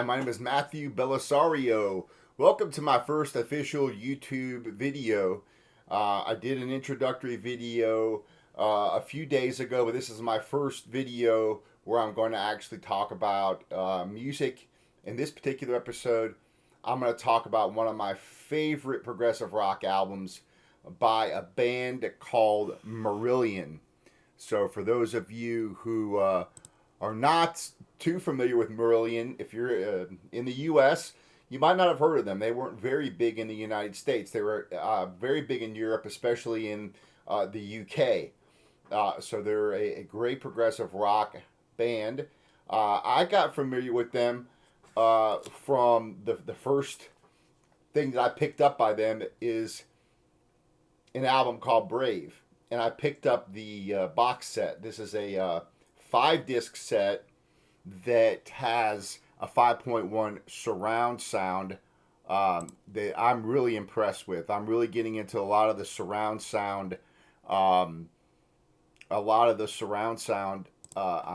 Hi, my name is Matthew Belisario. Welcome to my first official YouTube video. I did an introductory video a few days ago, but this is my first video where I'm going to actually talk about music. In this particular episode, I'm going to talk about one of my favorite progressive rock albums by a band called Marillion. So for those of you who are not too familiar with Marillion, if you're in the U.S., you might not have heard of them. They weren't very big in the United States. They were very big in Europe, especially in the U.K. So they're a great progressive rock band. I got familiar with them from the first thing that I picked up by them is an album called Brave. And I picked up the box set. This is a 5-disc set that has a 5.1 surround sound that I'm really impressed with. I'm really getting into a lot of the surround sound, on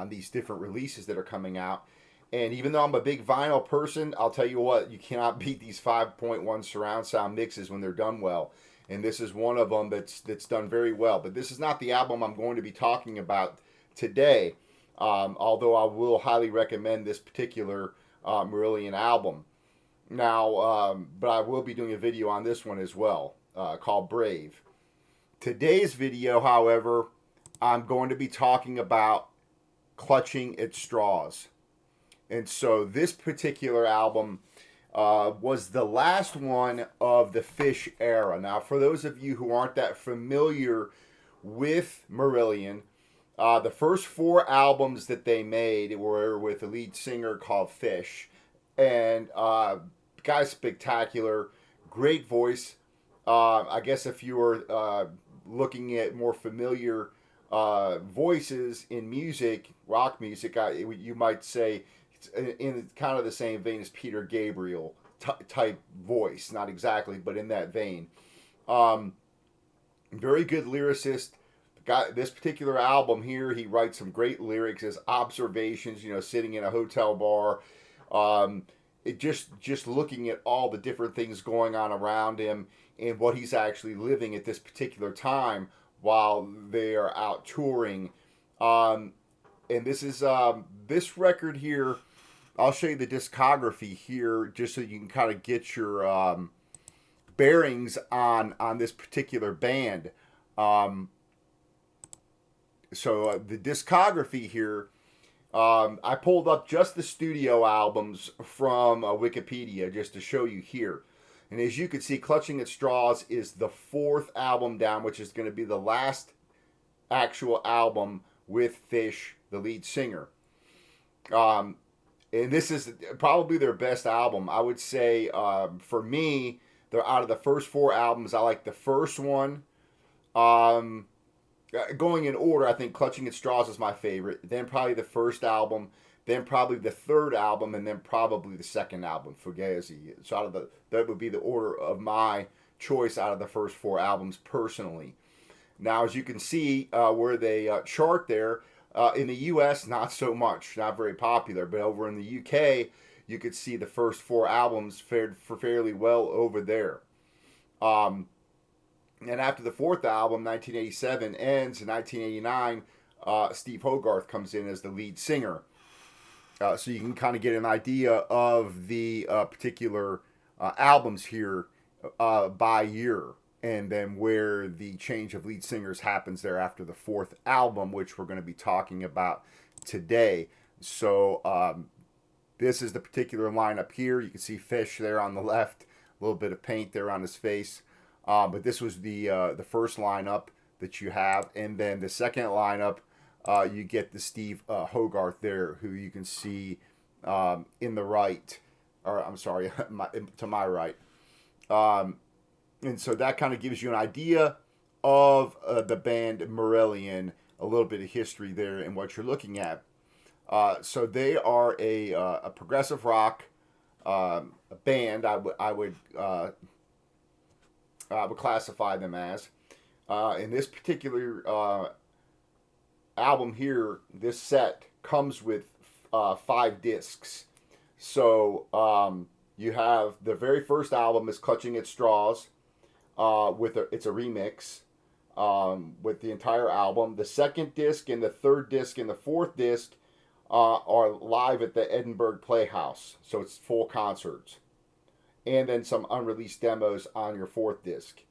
these different releases that are coming out. And even though I'm a big vinyl person, I'll tell you what, you cannot beat these 5.1 surround sound mixes when they're done well. And this is one of them that's done very well. But this is not the album I'm going to be talking about today. Although I will highly recommend this particular Marillion album. Now, but I will be doing a video on this one as well, called Brave. Today's video, however, I'm going to be talking about Clutching at Straws. And so this particular album was the last one of the Phish era. Now, for those of you who aren't that familiar with Marillion, the first 4 albums that they made were with a lead singer called Phish. And guy's spectacular, great voice. I guess if you were looking at more familiar voices in music, rock music, you might say it's in kind of the same vein as Peter Gabriel type voice. Not exactly, but in that vein. Very good lyricist. This particular album here, he writes some great lyrics, his observations, sitting in a hotel bar, just looking at all the different things going on around him and what he's actually living at this particular time while they are out touring. And this is this record here. I'll show you the discography here just so you can kind of get your bearings on this particular band. So the discography here, I pulled up just the studio albums from Wikipedia just to show you here. And as you can see, Clutching at Straws is the 4th album down, which is going to be the last actual album with Phish, the lead singer. And this is probably their best album. I would say, for me, they're out of the first 4 albums, I like the first one. Going in order, I think Clutching at Straws is my favorite. Then probably the first album. Then probably the 3rd album. And then probably the 2nd album, Fugazi. So that would be the order of my choice out of the first 4 albums personally. Now, as you can see where they chart there, in the U.S., not so much. Not very popular. But over in the U.K., you could see the first 4 albums fared fairly well over there. And after the 4th album, 1987, ends, in 1989, Steve Hogarth comes in as the lead singer. So you can kind of get an idea of the particular albums here by year. And then where the change of lead singers happens there after the 4th album, which we're going to be talking about today. So this is the particular lineup here. You can see Phish there on the left. A little bit of paint there on his face. But this was the first lineup that you have. And then the second lineup, you get the Steve Hogarth there, who you can see in the right. Or I'm sorry, to my right. And so that kind of gives you an idea of the band Marillion, a little bit of history there and what you're looking at. So they are a progressive rock band. I would classify them as. In this particular album here, this set comes with 5 discs. So you have the very first album is Clutching at Straws, it's a remix with the entire album. The second disc and the third disc and the fourth disc are live at the Edinburgh Playhouse, so it's full concerts, and then some unreleased demos on your fourth disc.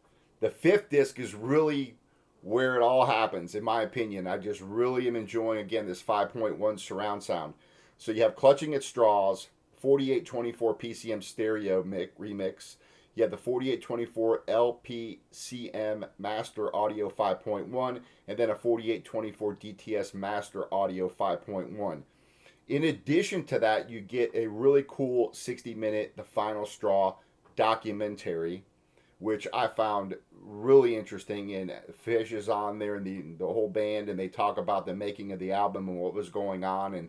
The fifth disc is really where it all happens, in my opinion. I just really am enjoying, again, this 5.1 surround sound. So you have Clutching at Straws, 4824 PCM stereo remix. You have the 4824 LPCM Master Audio 5.1, and then a 4824 DTS Master Audio 5.1. In addition to that, you get a really cool 60-minute The Final Straw documentary, which I found really interesting. And Fish is on there, and the whole band, and they talk about the making of the album and what was going on, and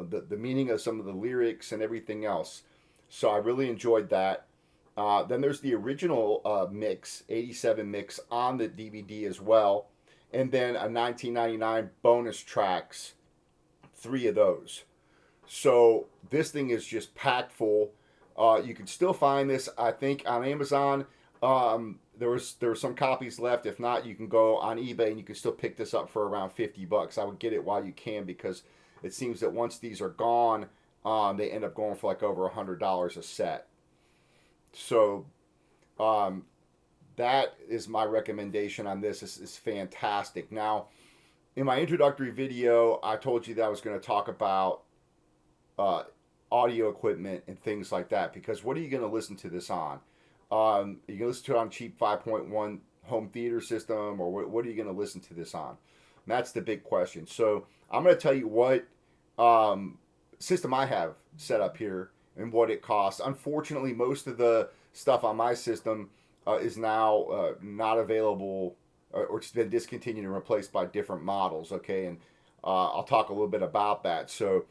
the meaning of some of the lyrics and everything else. So I really enjoyed that. Then there's the original mix, 87 mix on the DVD as well. And then a 1999 bonus tracks, 3 of those. So this thing is just packed full. You can still find this, I think, on Amazon. There were some copies left. If not, you can go on eBay and you can still pick this up for around $50. I would get it while you can, because it seems that once these are gone, they end up going for like over $100 a set. So that is my recommendation on this. This is fantastic. Now, in my introductory video, I told you that I was going to talk about audio equipment and things like that, because what are you going to listen to this on? You can listen to it on cheap 5.1 home theater system, or what are you going to listen to this on? And that's the big question. So I'm going to tell you what system I have set up here and what it costs. Unfortunately, most of the stuff on my system is now not available, or it's been discontinued and replaced by different models. Okay, and I'll talk a little bit about that. So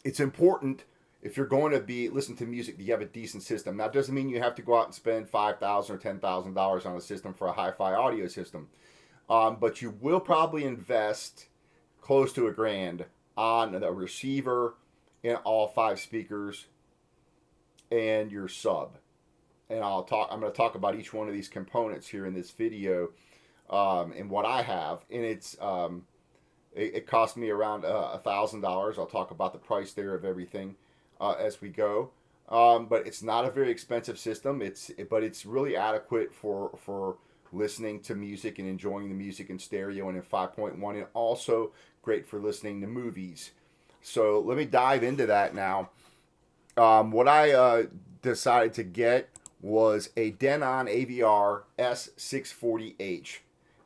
it's important, if you're going to be listening to music, that you have a decent system. Now, it doesn't mean you have to go out and spend $5,000 or $10,000 on a system for a hi-fi audio system, but you will probably invest close to $1,000 on a receiver and all 5 speakers and your sub. And I'm going to talk about each one of these components here in this video, and what I have. And it cost me around $1,000. I'll talk about the price there of everything as we go. But it's not a very expensive system. But it's really adequate for listening to music and enjoying the music in stereo and in 5.1, and also great for listening to movies. So let me dive into that now. What I decided to get was a Denon AVR S640H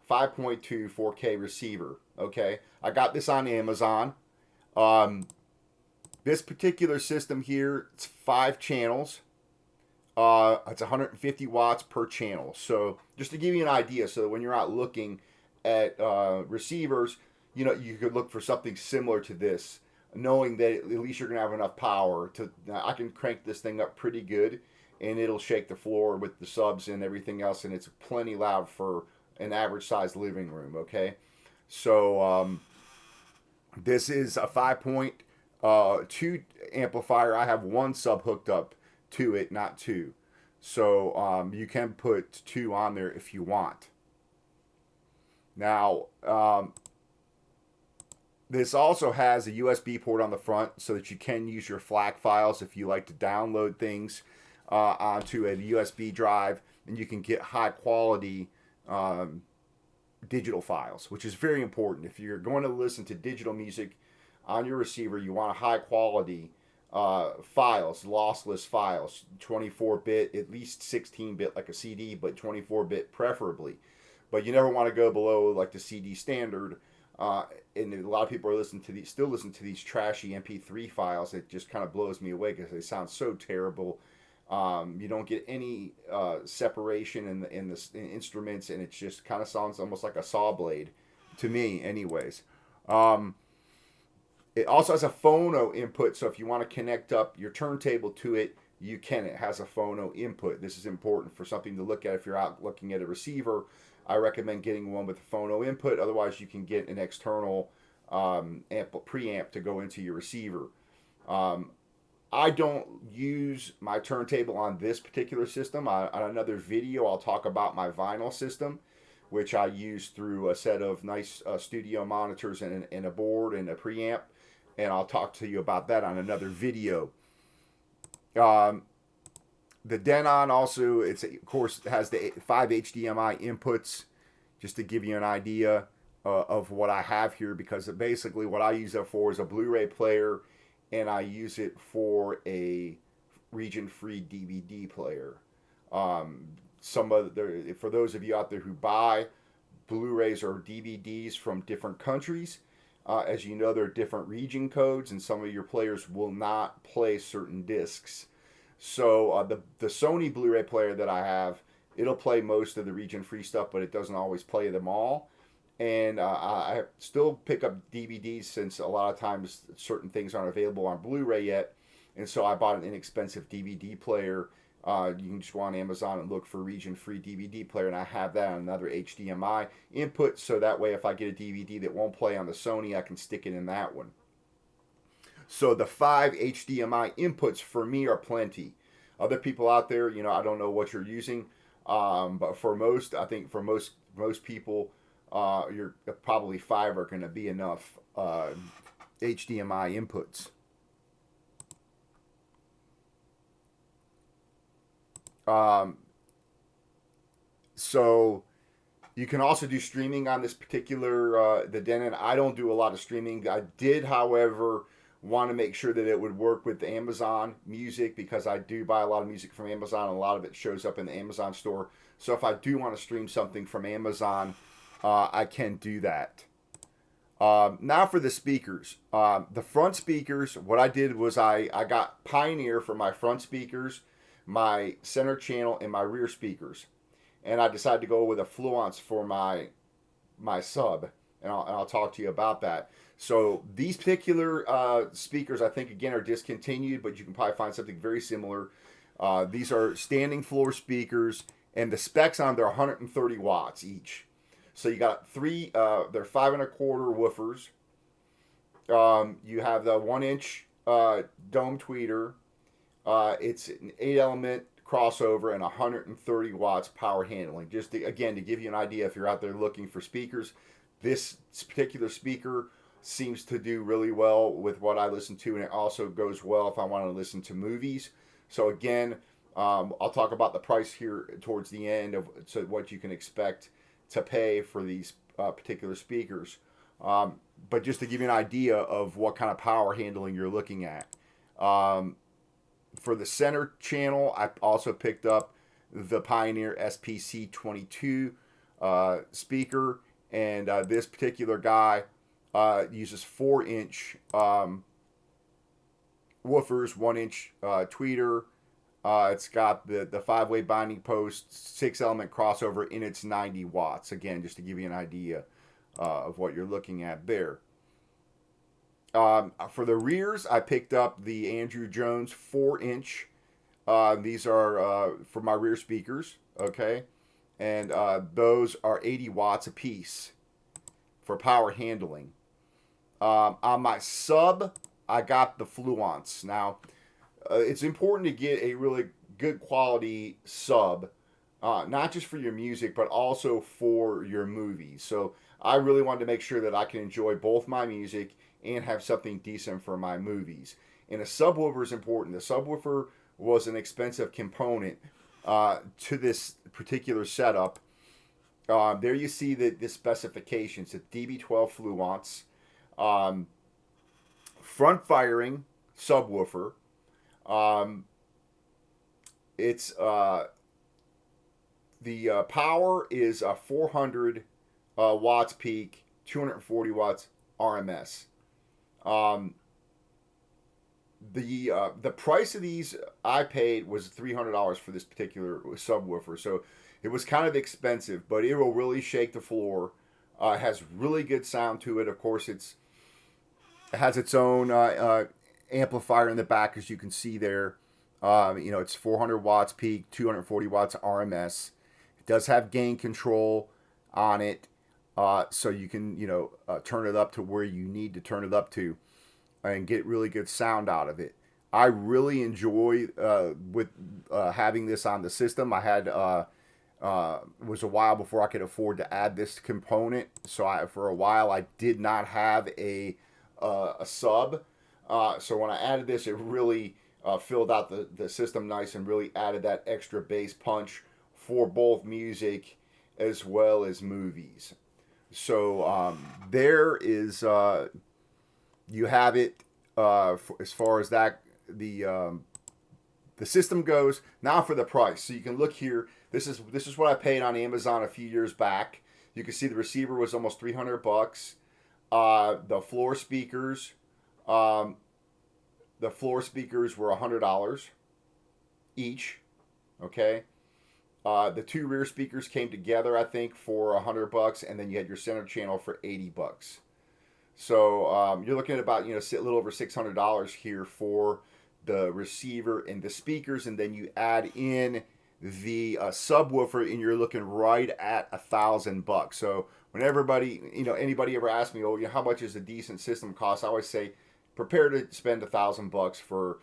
5.2 4K receiver. Okay, I got this on Amazon. This particular system here, it's 5 channels. It's 150 watts per channel. So just to give you an idea, so that when you're out looking at receivers, you could look for something similar to this, knowing that at least you're gonna have enough power to. I can crank this thing up pretty good, and it'll shake the floor with the subs and everything else, and it's plenty loud for an average sized living room. Okay, so this is a 5.2 amplifier. I have 1 sub hooked up to it, not 2. So you can put 2 on there if you want. Now, this also has a USB port on the front, so that you can use your FLAC files if you like to download things onto a USB drive, and you can get high quality digital files, which is very important. If you're going to listen to digital music on your receiver, you want a high quality files, lossless files, 24-bit, at least 16-bit like a CD, but 24-bit preferably. But you never want to go below like the CD standard. And a lot of people are still listen to these trashy MP3 files. It just kind of blows me away because they sound so terrible. You don't get any separation in the instruments, and it just kind of sounds almost like a saw blade to me, anyways. It also has a phono input, so if you want to connect up your turntable to it, you can. It has a phono input. This is important for something to look at if you're out looking at a receiver. I recommend getting one with a phono input. Otherwise, you can get an external preamp to go into your receiver. I don't use my turntable on this particular system. On another video, I'll talk about my vinyl system, which I use through a set of nice studio monitors and a board and a preamp. And I'll talk to you about that on another video. Um, the Denon also, it's of course has the 5 HDMI inputs, just to give you an idea of what I have here, because basically what I use it for is a Blu-ray player, and I use it for a region-free DVD player. Some of for those of you out there who buy Blu-rays or DVDs from different countries, as you know, there are different region codes, and some of your players will not play certain discs. So the Sony Blu-ray player that I have, it'll play most of the region-free stuff, but it doesn't always play them all. And I still pick up DVDs, since a lot of times certain things aren't available on Blu-ray yet. And so I bought an inexpensive DVD player. You can just go on Amazon and look for region-free DVD player, and I have that on another HDMI input, so that way if I get a DVD that won't play on the Sony, I can stick it in that one. So the 5 HDMI inputs for me are plenty. Other people out there, I don't know what you're using, but for most, I think for most people, you're probably 5 are going to be enough HDMI inputs. So you can also do streaming on this particular the Denon. I don't do a lot of streaming. I did, however, want to make sure that it would work with Amazon Music, because I do buy a lot of music from Amazon, and a lot of it shows up in the Amazon store. So if I do want to stream something from Amazon, I can do that. Now for the speakers. The front speakers, what I did was I got Pioneer for my front speakers, my center channel, and my rear speakers. And I decided to go with a Fluence for my sub. And I'll talk to you about that. So these particular speakers, I think, again, are discontinued, but you can probably find something very similar. These are standing floor speakers, and the specs on them are 130 watts each. So you got three, they're 5 1/4 woofers. You have the 1-inch dome tweeter. It's an 8-element crossover and 130 watts power handling. Just to, again, to give you an idea, if you're out there looking for speakers, this particular speaker seems to do really well with what I listen to, and it also goes well if I want to listen to movies. So again, I'll talk about the price here towards the end of what you can expect to pay for these particular speakers. But just to give you an idea of what kind of power handling you're looking at. For the center channel, I also picked up the Pioneer SPC22 speaker, and this particular guy uses 4-inch woofers, 1-inch tweeter. It's got the 5-way binding post, 6-element crossover, and it's 90 watts. Again, just to give you an idea of what you're looking at there. For the rears, I picked up the Andrew Jones 4-inch. These are for my rear speakers, okay? And those are 80 watts a piece for power handling. On my sub, I got the Fluence. Now, it's important to get a really good quality sub, not just for your music, but also for your movies. So I really wanted to make sure that I can enjoy both my music and have something decent for my movies. And a subwoofer is important. The subwoofer was an expensive component to this particular setup. There you see the specifications. It's DB12 Fluence, front firing subwoofer. It's the power is 400 watts peak, 240 watts RMS. The price of these I paid was $300 for this particular subwoofer, so it was kind of expensive, but it will really shake the floor. It has really good sound to it. Of course, it has its own amplifier in the back, as you can see there. It's 400 watts peak, 240 watts RMS. It does have gain control on it, so you can turn it up to where you need to turn it up to and get really good sound out of it. I really enjoy with having this on the system. I had it was a while before I could afford to add this component, so for a while I did not have a sub. So when I added this, it really filled out the system nice and really added that extra bass punch for both music as well as movies. So there is you have it as far as that the system goes. Now for the price. So you can look here. This is what I paid on Amazon a few years back. You can see the receiver was almost $300. The floor speakers, um, were $100 each. Okay. The two rear speakers came together, I think, for $100, and then you had your center channel for $80. So you're looking at about a little over $600 here for the receiver and the speakers, and then you add in the subwoofer, and you're looking right at $1,000. So when anybody ever asks me, oh, how much is a decent system cost? I always say, prepare to spend $1,000 for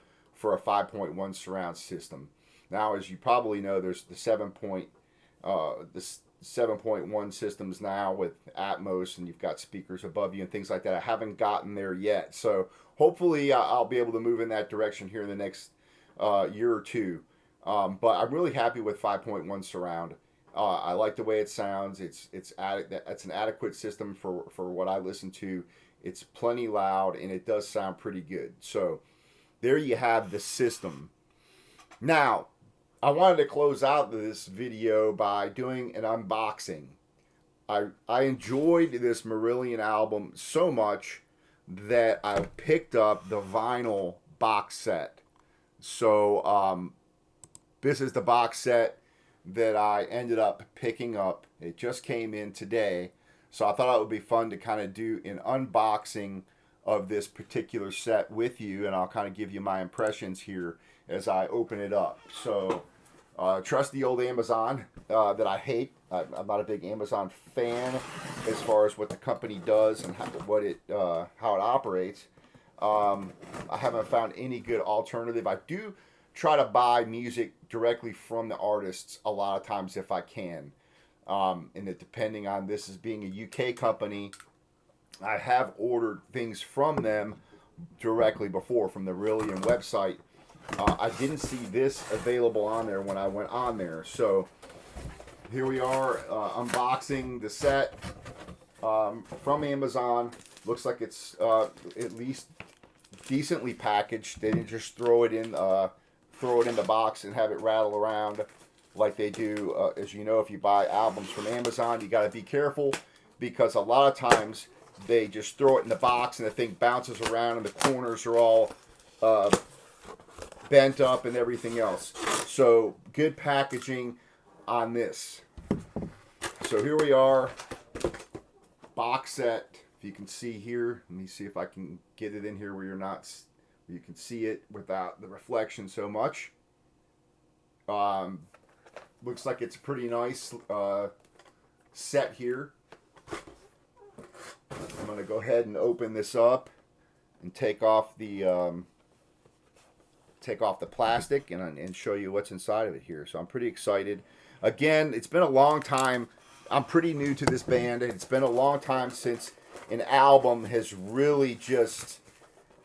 a 5.1 surround system. Now, as you probably know, there's the 7.1 systems now with Atmos, and you've got speakers above you and things like that. I haven't gotten there yet, so hopefully I'll be able to move in that direction here in the next year or two. But I'm really happy with 5.1 surround. I like the way it sounds. It's an adequate system for what I listen to. It's plenty loud, and it does sound pretty good. So there you have the system. Now, I wanted to close out this video by doing an unboxing. I enjoyed this Marillion album so much that I picked up the vinyl box set. So this is the box set that I ended up picking up. It just came in today. So I thought it would be fun to kind of do an unboxing of this particular set with you, and I'll kind of give you my impressions here as I open it up. So trust the old Amazon that I hate. I'm not a big Amazon fan as far as what the company does and how it operates. I haven't found any good alternative. I do try to buy music directly from the artists a lot of times if I can. And it, depending on this as being a UK company, I have ordered things from them directly before from the Marillion website. I didn't see this available on there when I went on there. So here we are unboxing the set from Amazon. Looks like it's at least decently packaged. They didn't just throw it in the box and have it rattle around like they do. As you know, if you buy albums from Amazon, you got to be careful because a lot of times they just throw it in the box and the thing bounces around and the corners are all bent up and everything else. So good packaging on this. So here we are, box set. If you can see here, let me see if I can get it in here where you can see it without the reflection so much. Looks like it's a pretty nice set here. I'm going to go ahead and open this up and take off the plastic and show you what's inside of it here. So I'm pretty excited. Again, it's been a long time. I'm pretty new to this band, and it's been a long time since an album has really just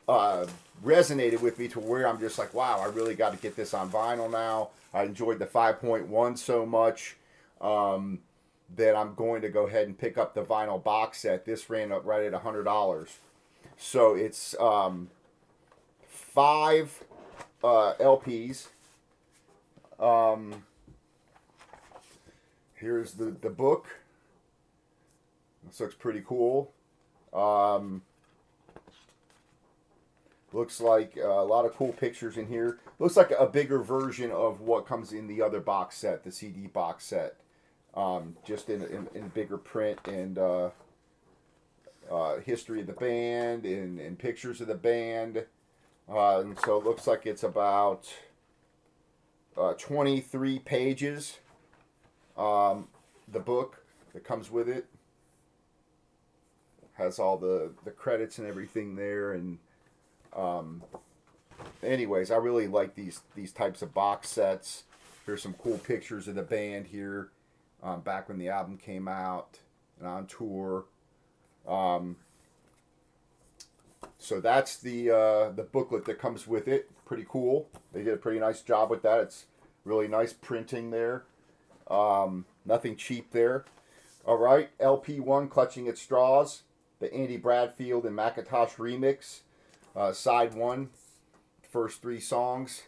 resonated with me to where I'm just like, wow, I really got to get this on vinyl now. I enjoyed the 5.1 so much that I'm going to go ahead and pick up the vinyl box set. This ran up right at $100. So it's 5 LPs. Here's the book. This looks pretty cool. Looks like a lot of cool pictures in here. Looks like a bigger version of what comes in the other box set, the CD box set. Just in bigger print and history of the band and pictures of the band. And so it looks like it's about 23 pages. The book that comes with it has all the credits and everything there, and anyways, I really like these types of box sets. Here's some cool pictures of the band here, back when the album came out and on tour. Um, so that's the booklet that comes with it. Pretty cool. They did a pretty nice job with that. It's really nice printing there. Nothing cheap there. All right, LP1, Clutching at Straws, the Andy Bradfield and Macintosh remix, side 1, first 3 songs,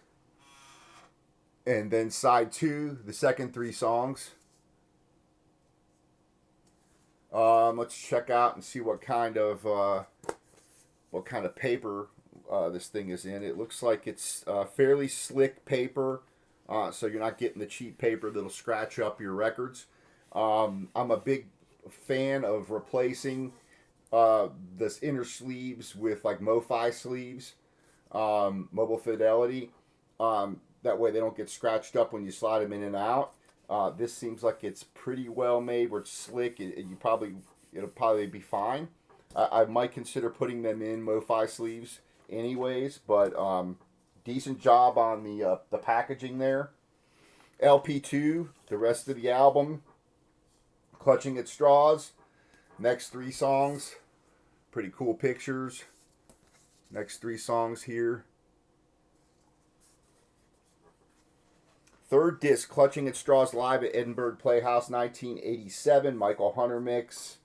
and then side 2, the second 3 songs. Let's check out and see what kind of paper this thing is in. It looks like it's fairly slick paper, so you're not getting the cheap paper that'll scratch up your records. I'm a big fan of replacing this inner sleeves with like MoFi sleeves, Mobile Fidelity. That way they don't get scratched up when you slide them in and out. This seems like it's pretty well made, where it's slick. It'll probably be fine. I might consider putting them in MoFi sleeves anyways, but decent job on the packaging there. LP2, the rest of the album, Clutching at Straws, next 3 songs, pretty cool pictures. Next 3 songs here. Third disc, Clutching at Straws live at Edinburgh Playhouse 1987, Michael Hunter mix.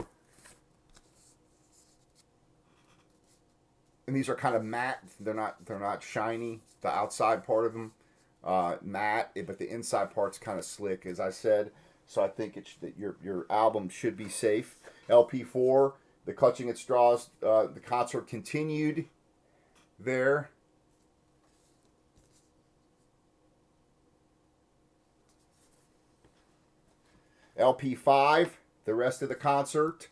And these are kind of matte. They're not shiny. The outside part of them matte, but the inside part's kind of slick, as I said. So I think that your album should be safe. LP4, the Clutching at Straws, the concert continued there. LP5, the rest of the concert.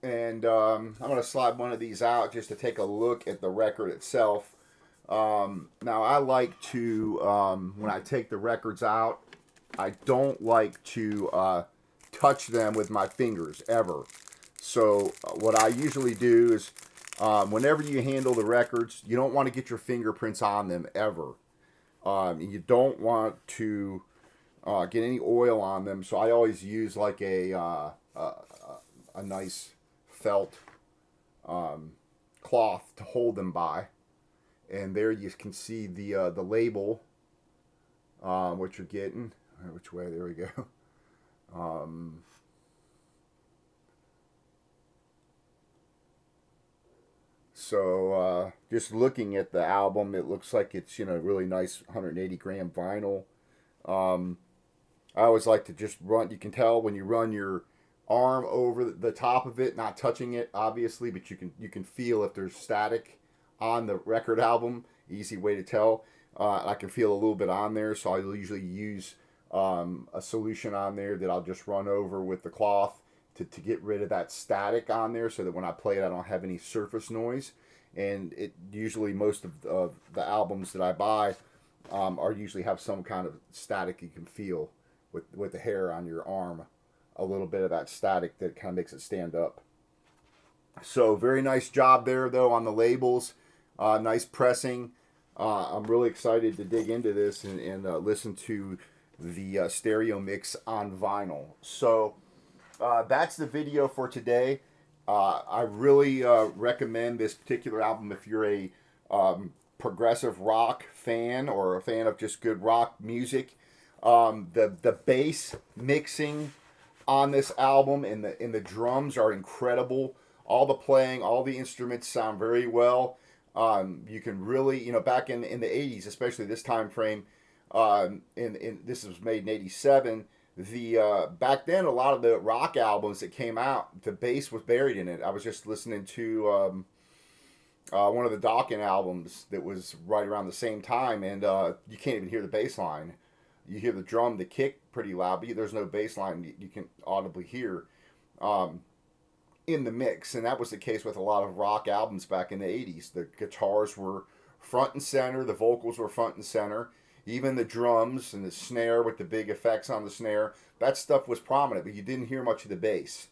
And I'm going to slide one of these out just to take a look at the record itself. Now, I like to, when I take the records out, I don't like to touch them with my fingers, ever. So what I usually do is, whenever you handle the records, you don't want to get your fingerprints on them, ever. You don't want to get any oil on them, so I always use like a nice felt cloth to hold them by. And there you can see the label, what you're getting. Which way? There we go. So just looking at the album, it looks like it's, really nice 180 gram vinyl. I always like to just run. You can tell when you run your arm over the top of it, not touching it, obviously, but you can feel if there's static on the record album. Easy way to tell. I can feel a little bit on there, so I usually use a solution on there that I'll just run over with the cloth to get rid of that static on there, so that when I play it, I don't have any surface noise. And it usually, most of the albums that I buy are usually have some kind of static you can feel with the hair on your arm. A little bit of that static that kind of makes it stand up. So very nice job there, though, on the labels. Nice pressing. I'm really excited to dig into this and listen to the stereo mix on vinyl. So that's the video for today. I really recommend this particular album if you're a progressive rock fan or a fan of just good rock music. The bass mixing on this album and the drums are incredible. All the playing, all the instruments sound very well. You can really, back in the 80s, especially this time frame, this was made in 87. Back then, a lot of the rock albums that came out, the bass was buried in it. I was just listening to one of the Dawkins albums that was right around the same time, and you can't even hear the bass line. You hear the drum, the kick pretty loud, but there's no bass line you can audibly hear in the mix. And that was the case with a lot of rock albums back in the 80s. The guitars were front and center, the vocals were front and center, even the drums and the snare with the big effects on the snare, that stuff was prominent, but you didn't hear much of the bass.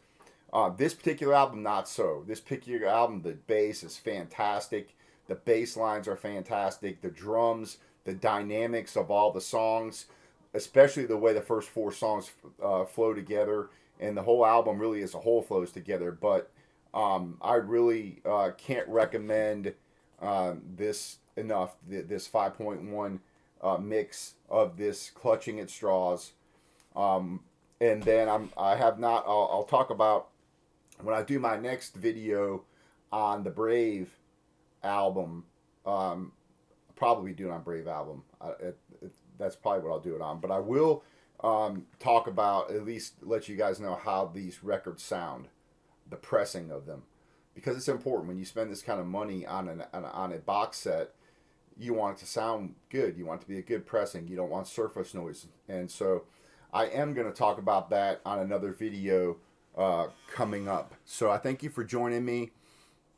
This particular album, not so. This particular album, the bass is fantastic. The bass lines are fantastic. The drums, the dynamics of all the songs, especially the way the first four songs flow together, and the whole album really as a whole flows together. But I really can't recommend this enough. This 5.1 mix of this Clutching at Straws. And then I have not. I'll talk about when I do my next video on the Brave album. Probably do it on Brave album. That's probably what I'll do it on. But I will talk about, at least let you guys know how these records sound, the pressing of them, because it's important when you spend this kind of money on a box set. You want it to sound good. You want it to be a good pressing. You don't want surface noise. And so I am going to talk about that on another video coming up. So I thank you for joining me,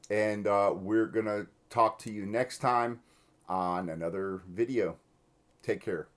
and we're going to talk to you next time on another video. Take care.